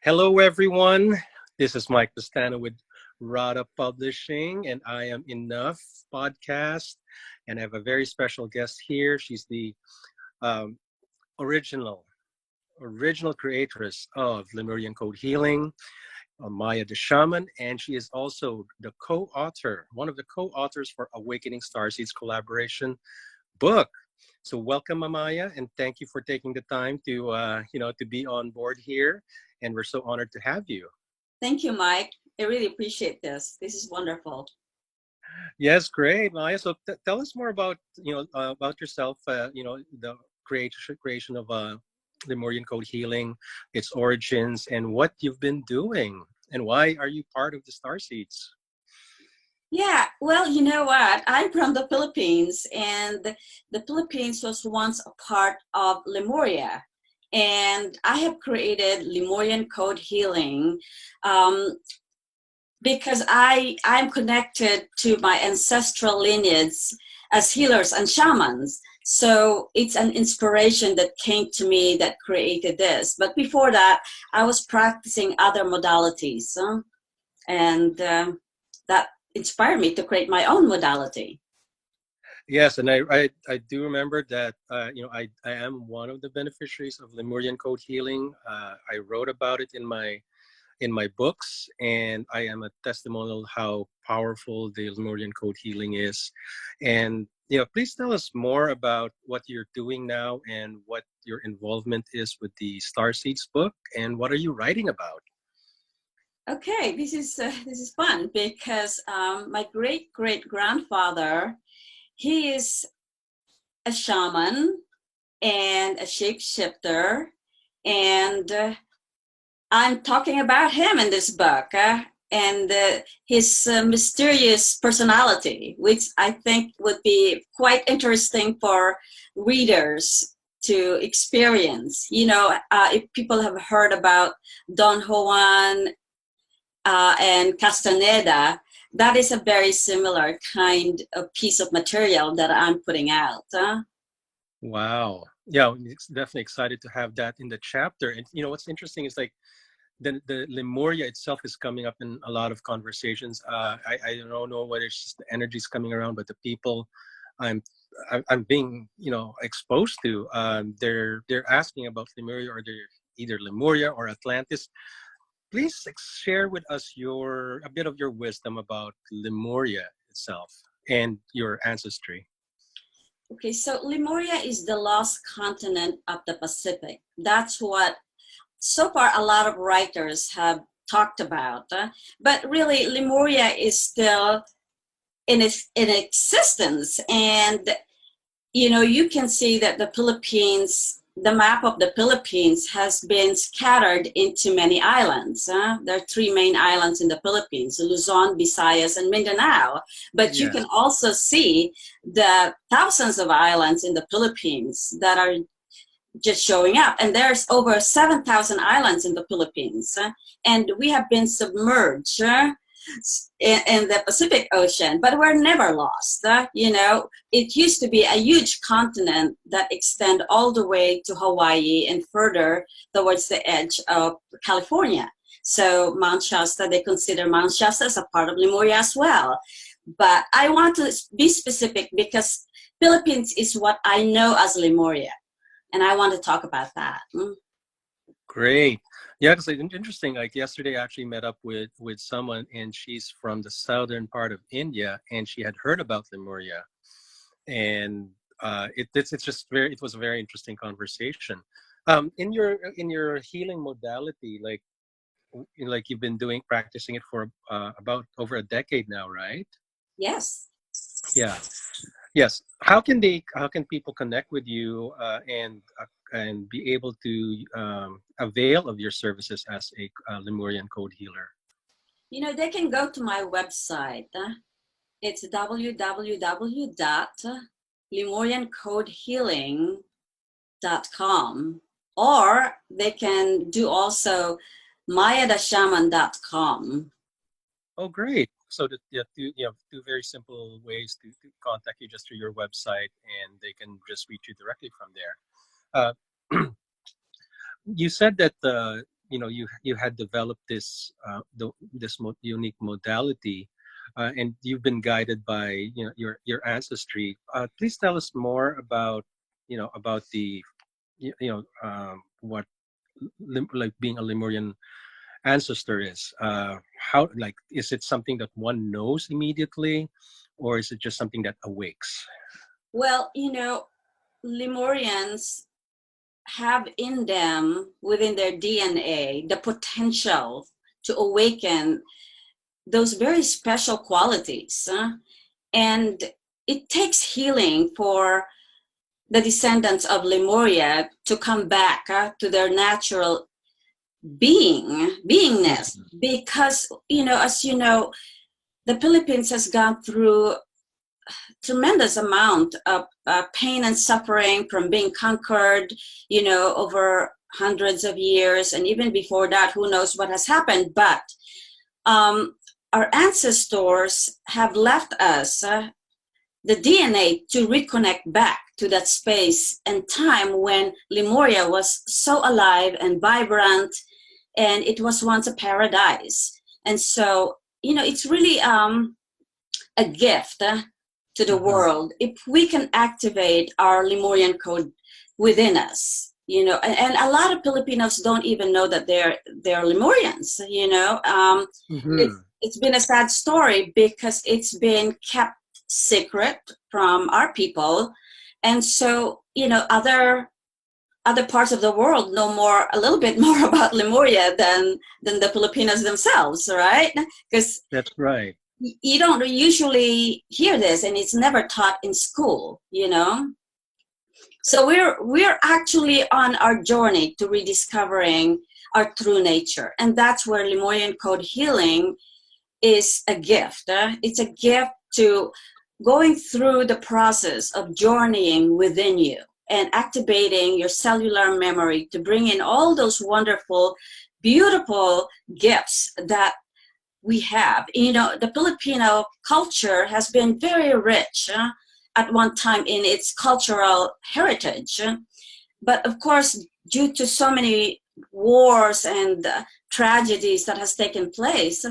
Hello, everyone. This is Mike Pastano with Rada Publishing, and I am Enough Podcast. And I have a very special guest here. She's the um, original original creatress of Lemurian Code Healing, Maya the Shaman, and she is also the co-author, one of the co-authors for Awakening Starseeds collaboration book. So welcome, Amaya, and thank you for taking the time to to be on board here. And we're so honored to have you. Thank you, Mike. I really appreciate this. This is wonderful. Yes, great, Maya. So tell us more about about yourself. The creation of Lemurian Code Healing, its origins, and what you've been doing, and why are you part of the Starseeds? Yeah, well, you know what? I'm from the Philippines, and the Philippines was once a part of Lemuria. And I have created Lemurian Code Healing because I'm connected to my ancestral lineage as healers and shamans. So it's an inspiration that came to me that created this. But before that, I was practicing other modalities, and that inspired me to create my own modality. Yes, and I do remember that I am one of the beneficiaries of Lemurian Code Healing. I wrote about it in my books, and I am a testimonial how powerful the Lemurian Code Healing is. And please tell us more about what you're doing now and what your involvement is with the Starseeds book, and what are you writing about? Okay, this is fun because my great grandfather, he is a shaman and a shapeshifter, and I'm talking about him in this book, and his mysterious personality, which I think would be quite interesting for readers to experience. If people have heard about Don Juan and Castaneda, that is a very similar kind of piece of material that I'm putting out. Wow. Yeah, I'm definitely excited to have that in the chapter. And what's interesting is like the Lemuria itself is coming up in a lot of conversations. I don't know whether it's just the energies coming around, but the people I'm I'm being exposed to, they're asking about Lemuria, or they're either Lemuria or Atlantis. Please share with us a bit of your wisdom about Lemuria itself and your ancestry. Okay, so Lemuria is the lost continent of the Pacific. That's what so far a lot of writers have talked about. But really, Lemuria is still in existence. And, you can see that the map of the Philippines has been scattered into many islands. There are three main islands in the Philippines: Luzon, Visayas, and Mindanao. But you Yes. can also see the thousands of islands in the Philippines that are just showing up. And there's over 7,000 islands in the Philippines. And we have been submerged in the Pacific Ocean, but we're never lost. It used to be a huge continent that extend all the way to Hawaii and further towards the edge of California. So Mount Shasta, they consider Mount Shasta as a part of Lemuria as well. But I want to be specific because Philippines is what I know as Lemuria, and I want to talk about that. Great. Yeah, because it's interesting. Like yesterday, I actually met up with someone, and she's from the southern part of India, and she had heard about Lemuria, and it's just it was a very interesting conversation. In your healing modality, like you've been practicing it for about over a decade now, right? Yes. Yeah. Yes. How can people connect with you and be able to avail of your services as a Lemurian code healer? They can go to my website. It's www.lemuriancodehealing.com, or they can do also mayadashaman.com. Oh, great. So two very simple ways to contact you, just through your website, and they can just reach you directly from there. Uh, you said that you had developed unique modality, and you've been guided by your ancestry. Please tell us more about about the what like being a Lemurian ancestor is. How, like, is it something that one knows immediately, or is it just something that awakes? Well, Lemurians have in them, within their DNA, the potential to awaken those very special qualities. And it takes healing for the descendants of Lemuria to come back to their natural beingness, because as you know, the Philippines has gone through tremendous amount of pain and suffering from being conquered, over hundreds of years, and even before that, who knows what has happened. But our ancestors have left us the DNA to reconnect back to that space and time when Lemuria was so alive and vibrant, and it was once a paradise. And so, it's really a gift to the world if we can activate our Lemurian code within us. And a lot of Filipinos don't even know that they're Lemurians. It's been a sad story because it's been kept secret from our people, and so other parts of the world know a little bit more about Lemuria than the Filipinos themselves, right? Because that's right. You don't usually hear this, and it's never taught in school. So we're actually on our journey to rediscovering our true nature, and that's where Lemurian code healing is a gift. It's a gift to going through the process of journeying within you and activating your cellular memory to bring in all those wonderful, beautiful gifts that we have. The Filipino culture has been very rich at one time in its cultural heritage. But of course, due to so many wars and tragedies that has taken place,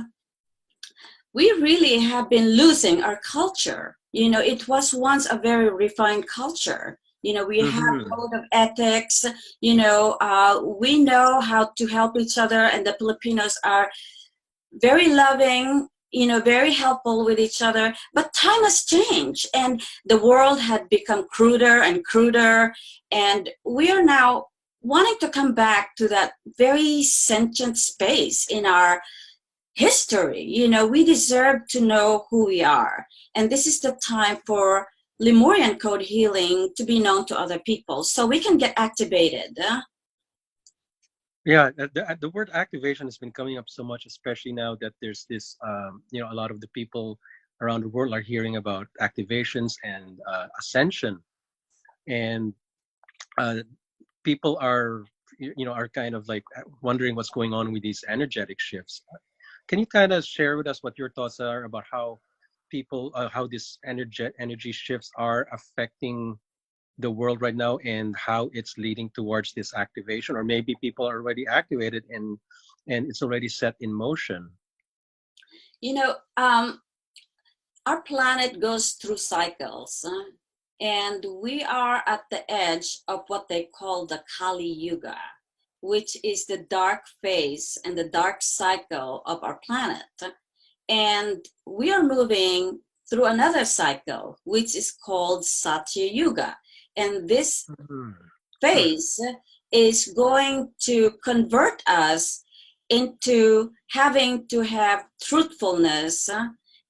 we really have been losing our culture. It was once a very refined culture. We have code of ethics. We know how to help each other, and the Filipinos are very loving, very helpful with each other. But time has changed, and the world had become cruder and cruder, and we are now wanting to come back to that very sentient space in our history. We deserve to know who we are. And this is the time for Lemurian code healing to be known to other people so we can get activated. Yeah, the word activation has been coming up so much, especially now that there's this, a lot of the people around the world are hearing about activations and ascension. And people are kind of like wondering what's going on with these energetic shifts. Can you kind of share with us what your thoughts are about how how these energy shifts are affecting the world right now, and how it's leading towards this activation? Or maybe people are already activated and it's already set in motion. Our planet goes through cycles, and we are at the edge of what they call the Kali Yuga, which is the dark phase and the dark cycle of our planet. And we are moving through another cycle, which is called Satya Yuga. And this phase is going to convert us into having to have truthfulness,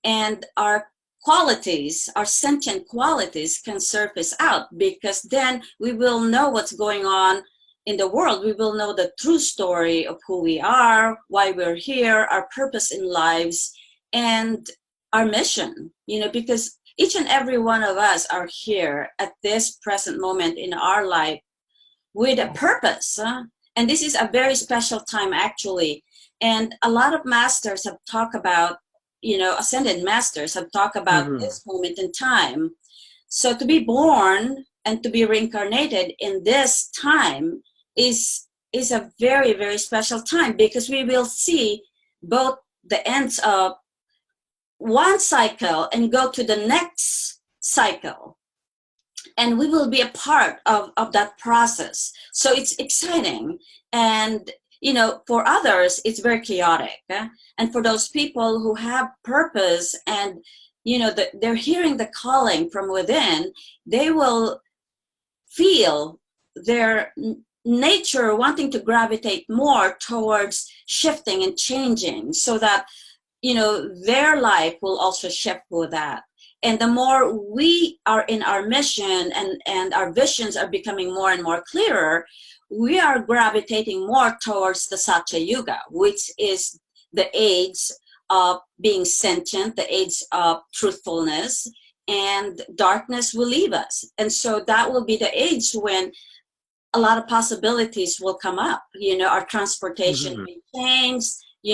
and our qualities, our sentient qualities, can surface out, because then we will know what's going on in the world. We will know the true story of who we are, why we're here, our purpose in lives, and our mission, because each and every one of us are here at this present moment in our life with a purpose. And this is a very special time, actually. And a lot of masters have talked about, ascended masters have talked about this moment in time. So to be born and to be reincarnated in this time is is a very, very special time, because we will see both the ends of one cycle and go to the next cycle, and we will be a part of that process. So it's exciting. And for others it's very chaotic, and for those people who have purpose, and they're hearing the calling from within, they will feel their nature wanting to gravitate more towards shifting and changing, so that their life will also shift with that. And the more we are in our mission, and our visions are becoming more and more clearer, we are gravitating more towards the Satya Yuga, which is the age of being sentient, the age of truthfulness, and darkness will leave us. And so that will be the age when a lot of possibilities will come up. Our transportation may change,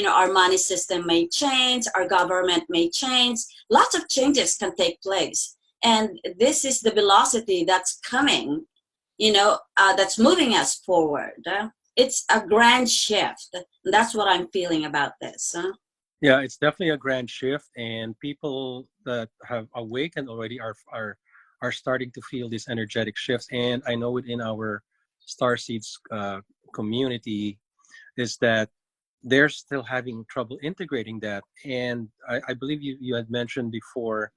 our money system may change, our government may change. Lots of changes can take place. And this is the velocity that's coming, that's moving us forward. It's a grand shift. That's what I'm feeling about this. Yeah, it's definitely a grand shift, and people that have awakened already are starting to feel these energetic shifts. And I know within our Starseeds community is that they're still having trouble integrating that. And I believe you had mentioned before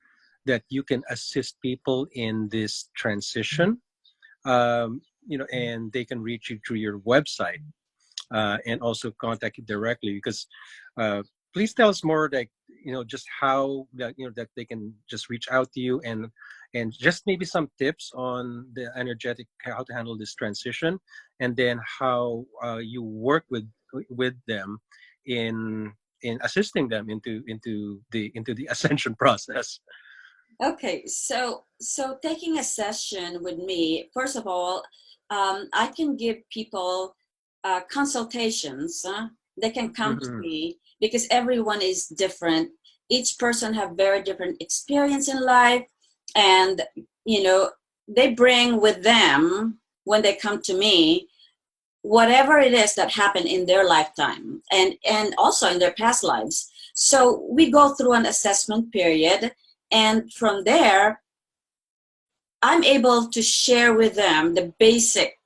that you can assist people in this transition, and they can reach you through your website, and also contact you directly. Because please tell us more, like just how that that they can just reach out to you, and just maybe some tips on the energetic, how to handle this transition, and then how you work with them in assisting them into the ascension process. Okay, so taking a session with me, first of all, I can give people consultations. They can come to Mm-hmm. me because everyone is different. Each person have very different experience in life, and they bring with them, when they come to me, whatever it is that happened in their lifetime, and also in their past lives. So we go through an assessment period, and from there I'm able to share with them the basic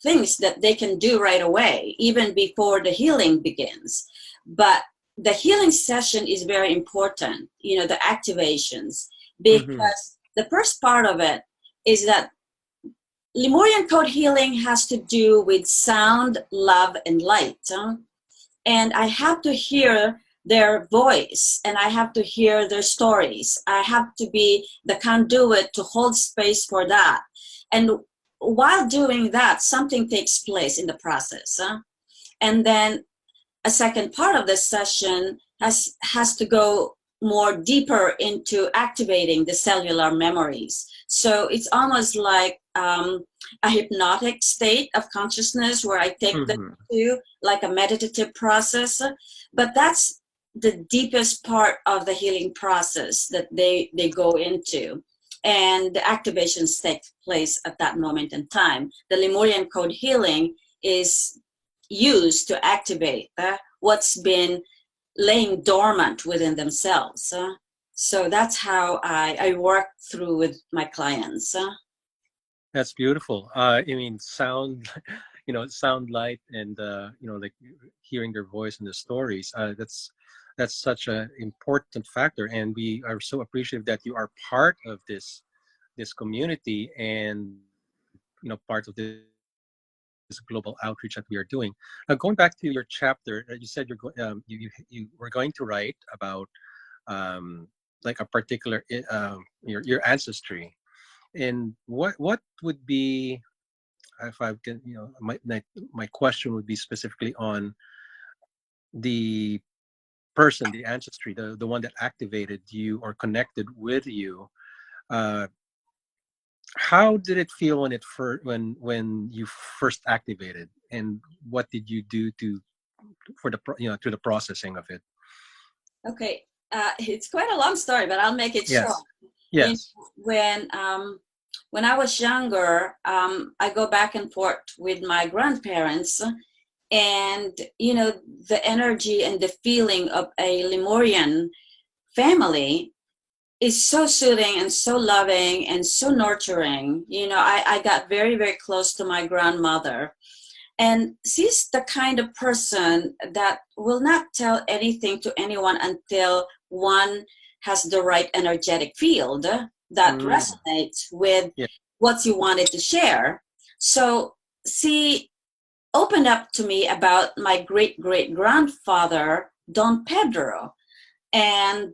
things that they can do right away, even before the healing begins. But the healing session is very important, the activations, Mm-hmm. because the first part of it is that Lemurian code healing has to do with sound, love, and light. And I have to hear their voice, and I have to hear their stories. I have to be the conduit to hold space for that. And while doing that, something takes place in the process. And then a second part of the session has to go more deeper into activating the cellular memories. So it's almost like a hypnotic state of consciousness where I take them Mm-hmm. to, like a meditative process. But that's the deepest part of the healing process that they go into. And the activations take place at that moment in time. The Lemurian code healing is used to activate what's been laying dormant within themselves. So that's how I work through with my clients. That's beautiful. I mean, sound, sound, light, and like hearing their voice and the stories. That's such an important factor, and we are so appreciative that you are part of this community, and part of this global outreach that we are doing. Going back to your chapter, you said you were going to write about like a particular your ancestry. And what would be, if I can, my question would be specifically on the person, the ancestry, the one that activated you or connected with you. Uh, how did it feel when when you first activated, and what did you do for to the processing of it? Okay, it's quite a long story, but I'll make it short. Yes. You Yes. know, when when I was younger, I go back and forth with my grandparents, and the energy and the feeling of a Lemurian family is so soothing and so loving and so nurturing. I got very, very close to my grandmother. And she's the kind of person that will not tell anything to anyone until one has the right energetic field that resonates with Yeah. what you wanted to share. So she opened up to me about my great great grandfather, Don Pedro. And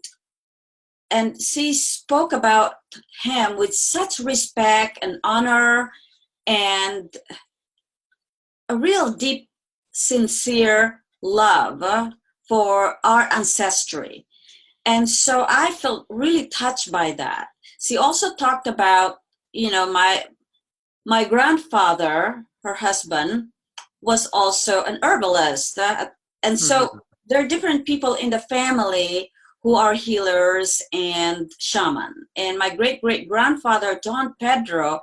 she spoke about him with such respect and honor and a real deep, sincere love for our ancestry. And so I felt really touched by that. She also talked about, my grandfather, her husband, was also an herbalist. And so there are different people in the family who are healers and shaman. And my great great grandfather, Don Pedro,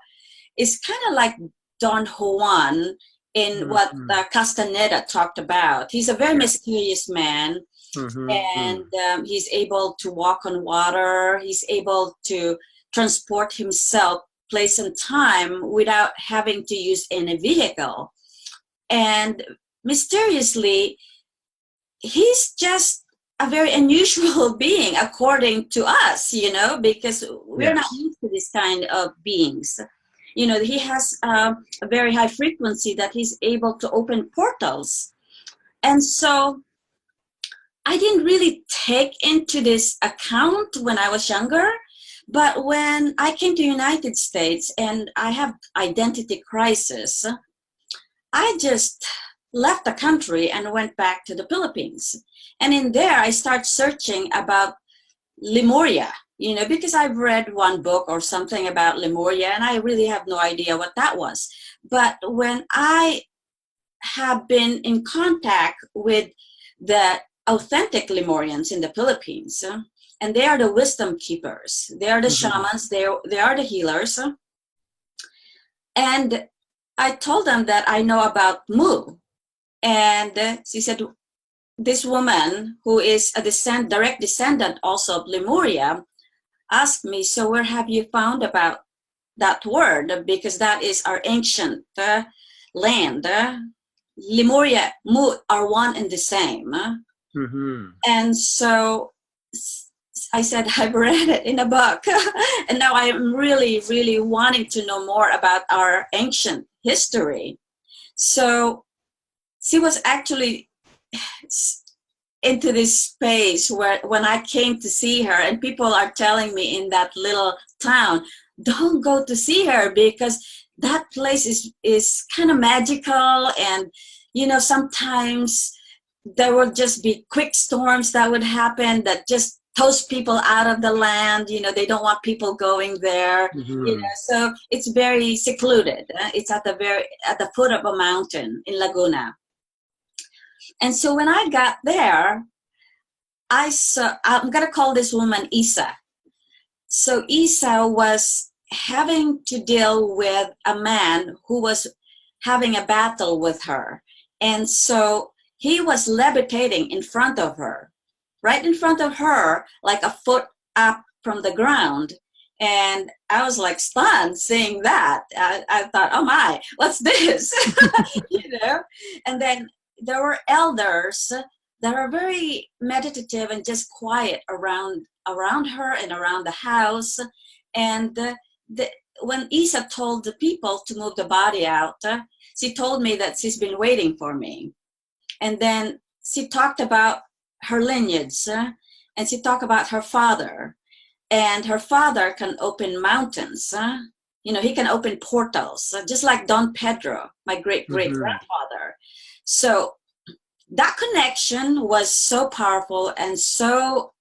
is kind of like Don Juan in what Castaneda talked about. He's a very mysterious man, and he's able to walk on water. He's able to transport himself place and time without having to use any vehicle. And mysteriously, he's just a very unusual being according to us, because we're not used to this kind of beings. He has a very high frequency that he's able to open portals. And so I didn't really take into this account when I was younger, but when I came to United States and I have identity crisis, I just left the country and went back to the Philippines. And in there, I start searching about Lemuria, because I've read one book or something about Lemuria, and I really have no idea what that was. But when I have been in contact with the authentic Lemurians in the Philippines, and they are the wisdom keepers, they are the shamans, they are the healers. And I told them that I know about Mu. And she said, this woman who is a direct descendant also of Lemuria asked me, so where have you found about that word? Because that is our ancient land. Lemuria, Mu are one and the same. And so I said, I've read it in a book. And now I'm really, really wanting to know more about our ancient history. So she was actually into this space where when I came to see her, and people are telling me in that little town, don't go to see her because that place is kind of magical. And, sometimes there would just be quick storms that would happen that just toast people out of the land. They don't want people going there. So it's very secluded. It's at the foot of a mountain in Laguna. And so when I got there, I'm going to call this woman Isa. So Isa was having to deal with a man who was having a battle with her. And so he was levitating in front of her, right in front of her, like a foot up from the ground. And I was like stunned seeing that. I thought, oh my, what's this? And then there were elders that are very meditative and just quiet around her and around the house. And when Isa told the people to move the body out, she told me that she's been waiting for me. And then she talked about her lineage, and she talked about her father. And her father can open mountains. He can open portals, just like Don Pedro, my great-great-grandfather. So that connection was so powerful and so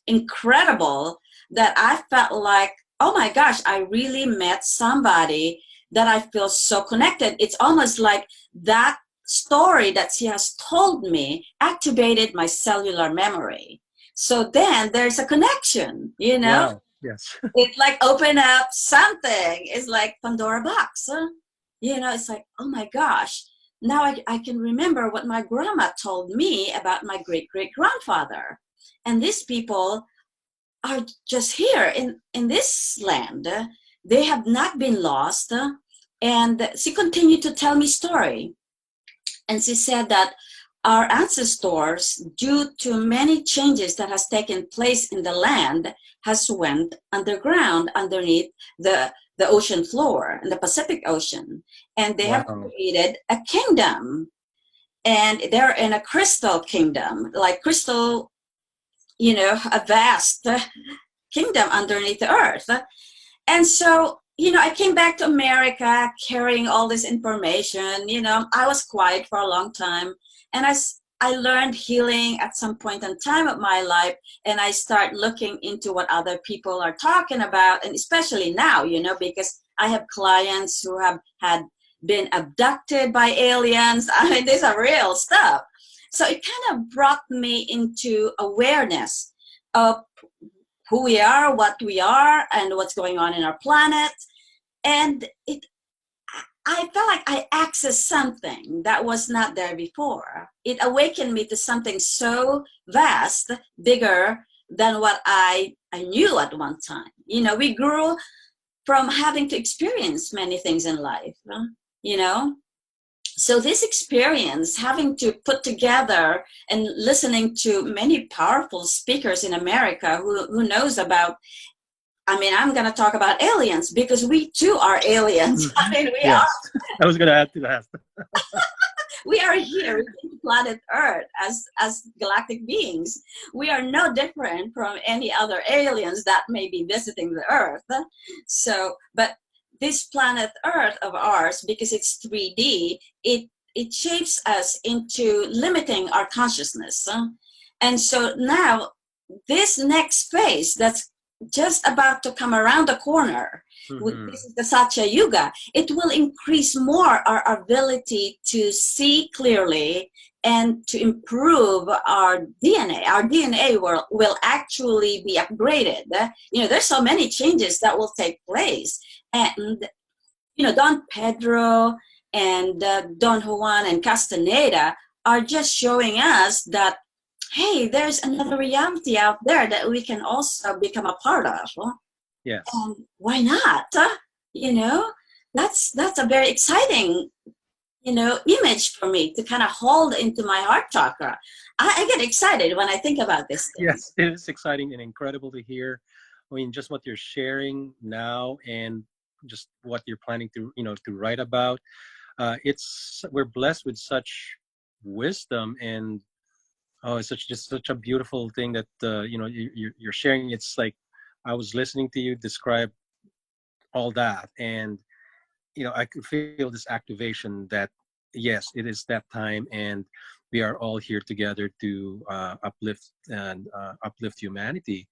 incredible that I felt like, oh my gosh, I really met somebody that I feel so connected. It's almost like that story that she has told me activated my cellular memory. So then there's a connection, Wow. Yes. It like open up something. It's like Pandora box. Huh? You know, it's like, oh my gosh. Now I can remember what my grandma told me about my great great grandfather. And these people are just here in this land. They have not been lost. And she continued to tell me story. And she said that our ancestors, due to many changes that has taken place in the land, has went underground underneath the ocean floor in the Pacific Ocean. And they have Wow. created a kingdom. And they're in a crystal kingdom, like crystal, you know, a vast kingdom underneath the earth. And so, you know, I came back to America carrying all this information. You know, I was quiet for a long time. And I learned healing at some point in time of my life. And I start looking into what other people are talking about. And especially now, you know, because I have clients who have had been abducted by aliens. I mean, these are real stuff. So it kind of brought me into awareness of who we are, what we are, and what's going on in our planet. And I felt like I accessed something that was not there before. It awakened me to something so vast, bigger than what I knew at one time. You know, we grew from having to experience many things in life, you know. So this experience, having to put together and listening to many powerful speakers in America who knows about, I mean, I'm going to talk about aliens because we too are aliens. I mean, Yes. I was going to add to that. we are here in planet Earth as galactic beings. We are no different from any other aliens that may be visiting the Earth. So, but this planet Earth of ours, because it's 3D, it shapes us into limiting our consciousness. And so now this next phase that's just about to come around the corner, this is the Satya Yuga, it will increase more our ability to see clearly and to improve our DNA. Our DNA will actually be upgraded. You know, there's so many changes that will take place. And, you know, Don Pedro and Don Juan and Castaneda are just showing us that, hey, there's another reality out there that we can also become a part of. Yes. And why not? You know, that's a very exciting, you know, image for me to kind of hold into my heart chakra. I get excited when I think about this thing. Yes, it is exciting and incredible to hear. I mean, just what you're sharing now and just what you're planning to, you know, to write about. We're blessed with such wisdom, and it's just such a beautiful thing that you know, you're sharing. It's like I was listening to you describe all that, and you know, I could feel this activation that yes, it is that time, and we are all here together to uplift humanity.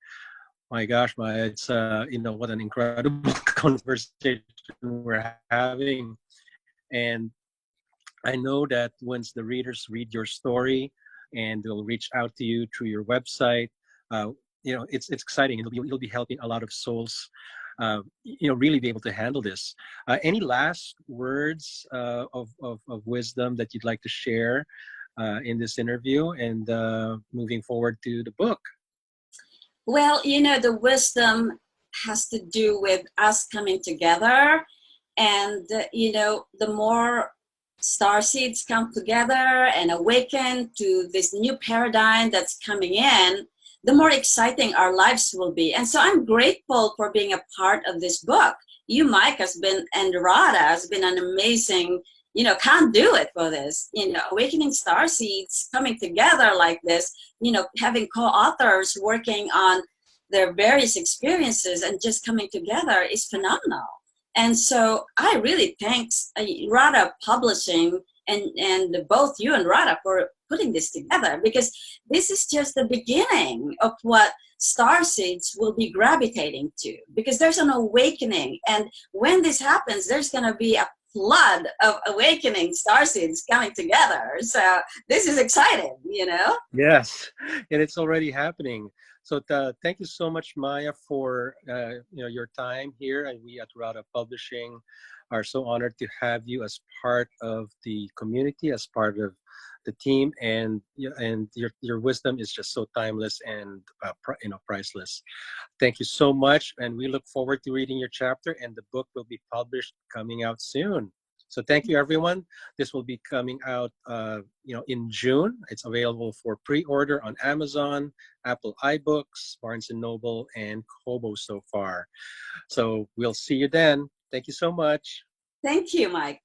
My gosh, Maya, it's you know, what an incredible conversation we're having. And I know that once the readers read your story and they'll reach out to you through your website, uh, you know, it's exciting. You'll be helping a lot of souls, you know, really be able to handle this. Any last words of wisdom that you'd like to share in this interview and moving forward to the book? Well, you know, the wisdom has to do with us coming together. And, you know, the more starseeds come together and awaken to this new paradigm that's coming in, the more exciting our lives will be. And so I'm grateful for being a part of this book. You, Mike, and Rada has been an amazing, you know, conduit for this. You know, awakening starseeds coming together like this, you know, having co-authors working on their various experiences and just coming together is phenomenal. And so I really thanks Rada Publishing and both you and Rada for putting this together, because this is just the beginning of what starseeds will be gravitating to, because there's an awakening. And when this happens, there's going to be a flood of awakening starseeds coming together. So this is exciting, you know? Yes, and it's already happening. So thank you so much, Maya, for your time here. And we at Rada Publishing are so honored to have you as part of the community, as part of the team, and your wisdom is just so timeless and priceless. Thank you so much, and we look forward to reading your chapter. And the book will be published coming out soon. So thank you, everyone. This will be coming out, in June. It's available for pre-order on Amazon, Apple iBooks, Barnes and Noble, and Kobo so far. So we'll see you then. Thank you so much. Thank you, Mike.